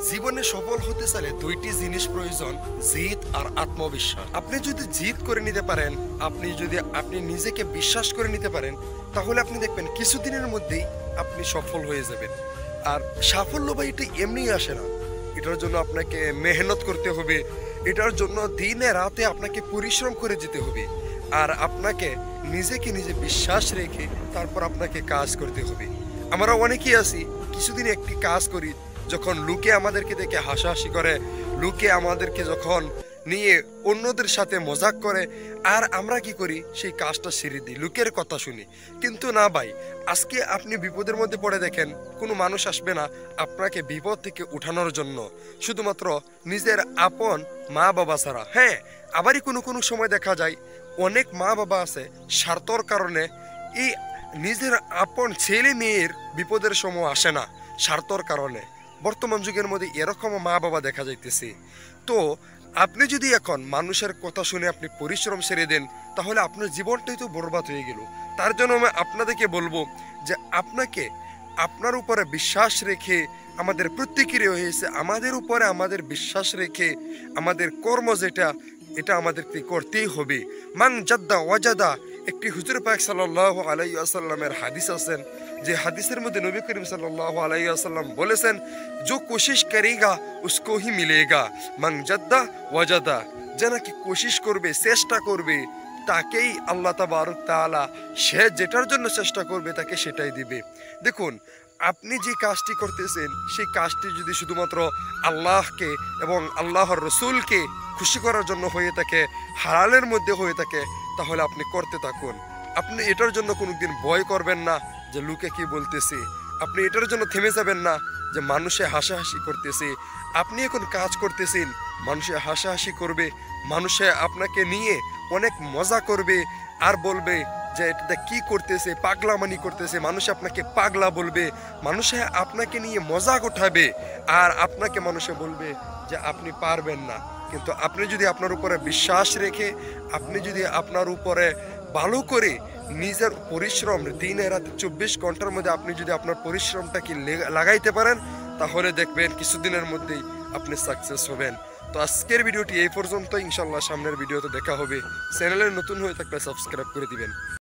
জীবনে সফল হতে চাইলে দুইটি জিনিস প্রয়োজন, জিদ আর আত্মবিশ্বাস। আপনি যদি জিদ করে নিতে পারেন, আপনি নিজেকে বিশ্বাস করে নিতে পারেন, তাহলে আপনি দেখবেন কিছুদিনের মধ্যেই আপনি সফল হয়ে যাবেন। আর সাফল্য বা এটা এমনি আসে না, এটার জন্য আপনাকে মেহনত করতে হবে, এটার জন্য দিনে রাতে আপনাকে পরিশ্রম করে যেতে হবে। আর আপনাকে নিজেকে নিজে বিশ্বাস রেখে তারপর আপনাকে কাজ করতে হবে। আমরা অনেকেই আছি, কিছুদিন একটি কাজ করি, যখন লোকে আমাদেরকে দেখে হাসাহাসি করে, লোকে আমাদেরকে যখন নিয়ে অন্যদের সাথে মজাক করে, আর আমরা কি করি, সেই কাজটা ছেড়ে দিই, লোকের কথা শুনি। কিন্তু না ভাই, আজকে আপনি বিপদের মধ্যে পড়ে দেখেন, কোনো মানুষ আসবে না আপনাকে বিপদ থেকে উঠানোর জন্য, শুধুমাত্র নিজের আপন মা বাবা ছাড়া। হ্যাঁ, আবারই কোনো কোনো সময় দেখা যায় অনেক মা বাবা আছে স্বার্থর কারণে এই নিজের আপন ছেলে মেয়ের বিপদের সময় আসে না, স্বার্থর কারণে। বর্তমান যুগের মধ্যে এরকম মা বাবা দেখা যাইতেছে। তো আপনি যদি এখন মানুষের কথা শুনে আপনি পরিশ্রম ছেড়ে দেন, তাহলে আপনার জীবনটাই তো বরবাদ হয়ে গেল। তার জন্য আমি আপনাদেরকে বলবো যে আপনাকে আপনার উপরে বিশ্বাস রেখে, আমাদের প্রত্যেকেরই হয়েছে আমাদের উপরে আমাদের বিশ্বাস রেখে আমাদের কর্ম যেটা, এটা আমাদেরকে করতেই হবে। মান জাদ্দা ওয়াজাদা, একটি হুজুর পাক সাল্লাল্লাহু আলাইহি ওয়াসাল্লামের হাদিস আছেন, যে হাদিসের মধ্যে নবী করিম সাল্লাল্লাহু আলাইহি ওয়াসাল্লাম বলেছেন, जो कोशिश करेगा उसको ही मिलेगा, মান জাদ্দা ওয়াজাদা। যে নাকি কোশিশ করবে, চেষ্টা করবে, তাকেই আল্লাহ তাবারক তাআলা সে যেটার জন্য চেষ্টা করবে তাকে সেটাই দিবে। দেখুন, আপনি যে কাজটি করতেছেন, সেই কাজটি যদি শুধুমাত্র আল্লাহকে এবং আল্লাহর রসুলকে খুশি করার জন্য হয়ে থাকে, হালালের মধ্যে হয়ে থাকে, তাহলে আপনি করতে থাকুন। আপনি এটার জন্য কোনোদিন ভয় করবেন না যে লোকে কি বলতেছে, আপনি এটার জন্য থেমে যাবেন না যে মানুষে হাসাহাসি করতেছে। আপনি এখন কাজ করতেছেন, মানুষে হাসাহাসি করবে, মানুষে আপনাকে নিয়ে অনেক মজা করবে, আর বলবে যে এটা কি করতেছে, পাগলামানি করতেছে, মানুষ আপনাকে পাগলা বলবে, মানুষে আপনাকে নিয়ে মজাক উঠাবে, আর আপনাকে মানুষে বলবে যে আপনি পারবেন না। কিন্তু আপনি যদি আপনার উপরে বিশ্বাস রেখে, আপনি যদি আপনার উপরে ভালো করে নিজের পরিশ্রম দিনে রাতে 24 ঘন্টার মধ্যে আপনি যদি আপনার পরিশ্রমটাকে লাগাইতে পারেন, তাহলে দেখবেন কিছুদিনের মধ্যেই আপনি সাকসেস হবেন। তো আজকের ভিডিওটি এই পর্যন্ত, ইনশাল্লাহ সামনের ভিডিওতে দেখা হবে। চ্যানেলে নতুন হয়ে থাকলে সাবস্ক্রাইব করে দিবেন।